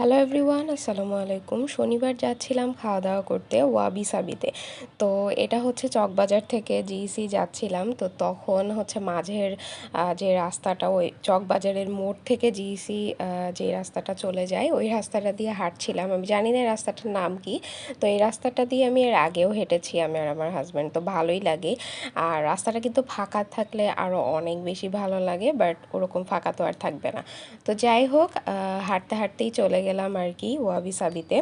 Hello everyone, আসসালামু আলাইকুম। শনিবার যাচ্ছিলাম খাওয়া দাওয়া করতে ওয়াবি সাবিতে। তো এটা হচ্ছে চকবাজার থেকে জিইসি যাচ্ছিলাম। তো তখন হচ্ছে মাঝের যে রাস্তাটা, ওই চকবাজারের মোড় থেকে জিইসি যে রাস্তাটা চলে যায়, ওই রাস্তাটা দিয়ে হাঁটছিলাম। আমি জানি না এই রাস্তাটার নাম কি। তো এই রাস্তাটা দিয়ে আমি এর আগেও হেঁটেছি, আমি আর আমার হাজব্যান্ড। তো ভালোই লাগে। আর রাস্তাটা কিন্তু ফাঁকা থাকলে আরও অনেক বেশি ভালো লাগে, বাট ওরকম ফাঁকা তো আর থাকবে না। তো যাই হোক, হাঁটতে হাঁটতেই চলে গেলাম আর কি ওয়াবি সাবিতে।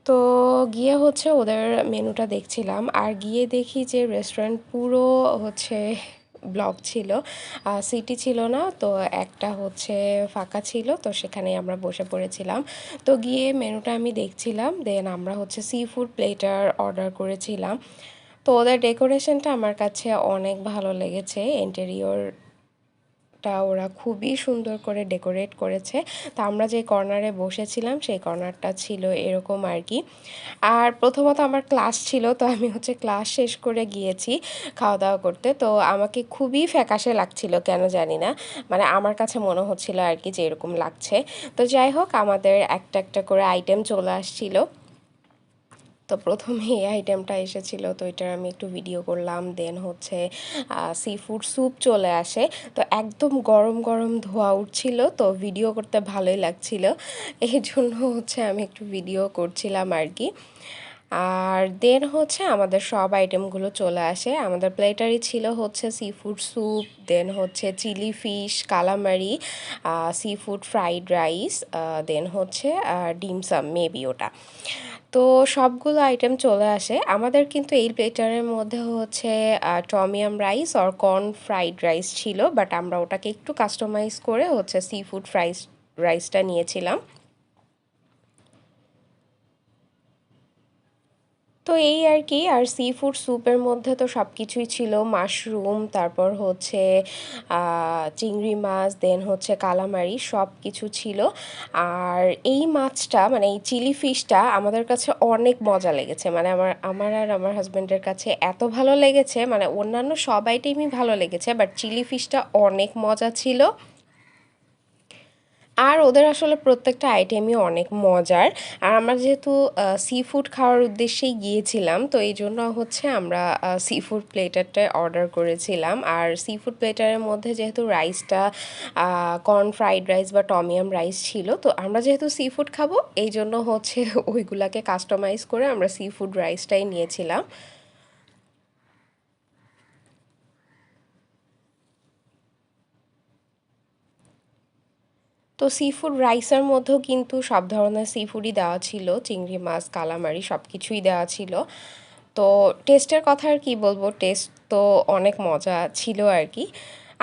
তো গিয়ে হচ্ছে ওদের মেনুটা দেখছিলাম, আর গিয়ে দেখি যে রেস্টুরেন্ট পুরো হচ্ছে ব্লক ছিল, সিটি ছিল না। তো একটা হচ্ছে ফাঁকা ছিল, তো সেখানে আমরা বসে পড়েছিলাম। তো গিয়ে মেনুটা আমি দেখছিলাম, দেন আমরা হচ্ছে সি ফুড প্লেটার অর্ডার করেছিলাম। তো ওদের ডেকোরেশনটা আমার কাছে অনেক ভালো লেগেছে। ইন্টেরিয়র ওরা খুবই সুন্দর করে ডেকোরেট করেছে। তো আমরা যে কর্নারে বসেছিলাম সেই কর্নারটা ছিল এরকম আর কি। আর প্রথমত আমার ক্লাস ছিল, তো আমি হচ্ছে ক্লাস শেষ করে গিয়েছি খাওয়া দাওয়া করতে। তো আমাকে খুবই ফ্যাকাশে লাগছিল, কেন জানি না, মানে আমার কাছে মনে হচ্ছিল আর কি যে এরকম লাগছে। তো যাই হোক, আমাদের একটা একটা করে আইটেম চলে আসছিল। তো প্রথমে এই আইটেমটা এসেছিলো, তো এটার আমি একটু ভিডিও করলাম। দেন হচ্ছে সি ফুড স্যুপ চলে আসে। তো একদম গরম গরম ধোয়া উঠছিল, তো ভিডিও করতে ভালোই লাগছিল, এই জন্য হচ্ছে আমি একটু ভিডিও করছিলাম আর কি। আর দেন হচ্ছে আমাদের সব আইটেমগুলো চলে আসে। আমাদের প্লেটারই ছিল হচ্ছে সি ফুড স্যুপ, দেন হচ্ছে chili fish, calamari, sea food fried rice, then হচ্ছে ডিমসাম মেবি ওটা। তো সবগুলো আইটেম চলে আসে আমাদের, কিন্তু এই প্লেটারের মধ্যে হচ্ছে টমিয়াম রাইস আর কর্ন ফ্রাইড রাইস ছিল, বাট আমরা ওটাকে একটু কাস্টমাইজ করে হচ্ছে সি ফুড রাইসটা নিয়েছিলাম। তো এই আর কি। আর সি ফুড স্যুপের মধ্যে তো সব কিছুই ছিল, মাশরুম, তারপর হচ্ছে চিংড়ি মাছ, দেন হচ্ছে কালামারি, সব কিছু ছিল। আর এই মাছটা, মানে এই চিলি ফিশটা আমাদের কাছে অনেক মজা লেগেছে, মানে আমার আমার আর আমার হাজব্যান্ডের কাছে এত ভালো লেগেছে, মানে অন্যান্য সব আইটেমই ভালো লেগেছে, বাট চিলি ফিশটা অনেক মজা ছিল। আর ওদের আসলে প্রত্যেকটা আইটেমই অনেক মজার। আর আমরা যেহেতু সি ফুড খাওয়ার উদ্দেশ্যেই গিয়েছিলাম, তো এই জন্য হচ্ছে আমরা সি ফুড প্লেটারটা অর্ডার করেছিলাম। আর সি ফুড প্লেটারের মধ্যে যেহেতু রাইসটা কর্ন ফ্রাইড রাইস বা টমিয়াম রাইস ছিল, তো আমরা যেহেতু সি ফুড খাবো এই জন্য হচ্ছে ওইগুলাকে কাস্টমাইজ করে আমরা সি ফুড রাইসটাই নিয়েছিলাম। তো সি ফুড রাইসের মধ্যেও কিন্তু সব ধরনের সি ফুডই দেওয়া ছিল, চিংড়ি মাছ, কালামারি, সব কিছুই দেওয়া ছিল। তো টেস্টের কথা আর কি বলবো, টেস্ট তো অনেক মজা ছিল আর কি,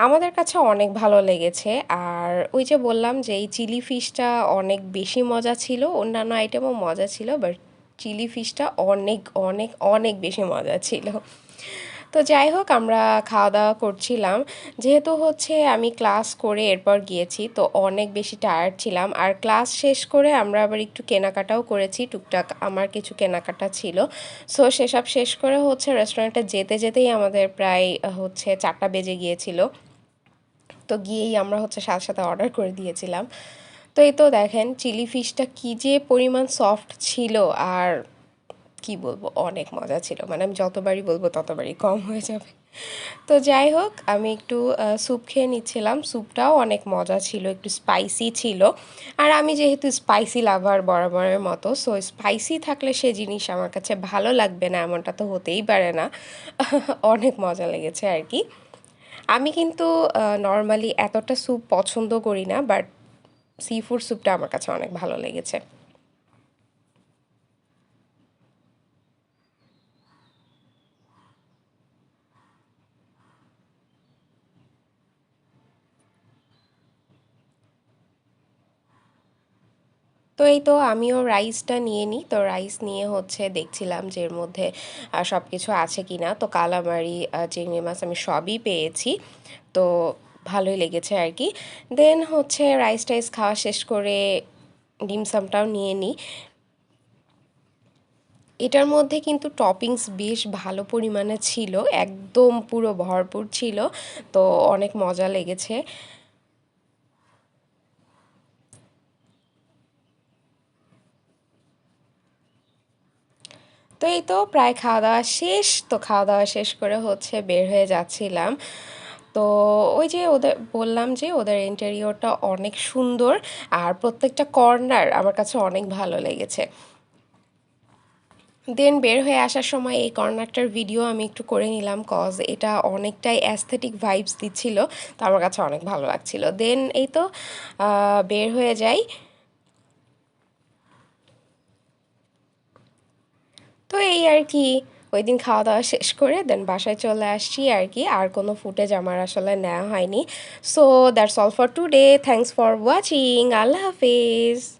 আমাদের কাছে অনেক ভালো লেগেছে। আর ওই যে বললাম যে এই চিলি ফিশটা অনেক বেশি মজা ছিল, অন্যান্য আইটেমও মজা ছিল, বাট চিলি ফিশটা অনেক অনেক অনেক বেশি মজা ছিল। তো যাই হোক, আমরা খাওয়া দাওয়া করছিলাম। যেহেতু হচ্ছে আমি ক্লাস করে এরপর গিয়েছি, তো অনেক বেশি টায়ার্ড ছিলাম। আর ক্লাস শেষ করে আমরা আবার একটু কেনাকাটাও করেছি, টুকটাক আমার কিছু কেনাকাটা ছিল। সো সেসব শেষ করে হচ্ছে রেস্টুরেন্টে যেতে যেতেই আমাদের প্রায় হচ্ছে 4টা বেজে গিয়েছিল। তো গিয়েই আমরা হচ্ছে সাথে সাথে অর্ডার করে দিয়েছিলাম। তো এই তো দেখেন চিলি ফিশটা কী যে পরিমাণ সফট ছিল, আর কি বলবো, অনেক মজা ছিল, মানে আমি যতবারই বলবো ততবারই কম হয়ে যাবে। তো যাই হোক, আমি একটু স্যুপ খেয়ে নিচ্ছিলাম, স্যুপটাও অনেক মজা ছিল, একটু স্পাইসি ছিল। আর আমি যেহেতু স্পাইসি লাভার বরাবরের মতো, সো স্পাইসি থাকলে সে জিনিস আমার কাছে ভালো লাগবে না এমনটা তো হতেই পারে না। অনেক মজা লেগেছে আর কি। আমি কিন্তু নর্মালি এতটা স্যুপ পছন্দ করি না, বাট সি ফুড স্যুপটা আমার কাছে অনেক ভালো লেগেছে। তো এই তো আমিও রাইসটা নিয়ে নিই। তো রাইস নিয়ে হচ্ছে দেখছিলাম যে এর মধ্যে সব কিছু আছে কি না। তো কালামারি, চিংড়ি মাছ আমি সবই পেয়েছি। তো ভালোই লেগেছে আর কি। দেন হচ্ছে রাইস টাইস খাওয়া শেষ করে ডিমসামটাও নিয়ে নিই। এটার মধ্যে কিন্তু টপিংস বেশ ভালো পরিমাণে ছিল, একদম পুরো ভরপুর ছিল। তো অনেক মজা লেগেছে। তো এই তো প্রায় খাওয়া দাওয়া শেষ, তো খাওয়া দাওয়া শেষ করে হচ্ছে বের হয়ে যাচ্ছিলাম। তো ওই যে ওদের বললাম যে ওদের ইন্টেরিয়রটা অনেক সুন্দর, আর প্রত্যেকটা কর্নার আমার কাছে অনেক ভালো লেগেছে। দেন বের হয়ে আসার সময় এই কর্নারটার ভিডিও আমি একটু করে নিলাম, কজ এটা অনেকটাই অ্যাস্থেটিক ভাইবস দিচ্ছিল, তো আমার কাছে অনেক ভালো লাগছিল। দেন এই তো বের হয়ে যাই। তো এই আর কি, ওই দিন খাওয়া দাওয়া শেষ করে দেন বাসায় চলে আসছি আর কি, আর কোনো ফুটেজ আমার আসলে নেওয়া হয়নি। So that's all for today, thanks for watching, Allah Hafiz.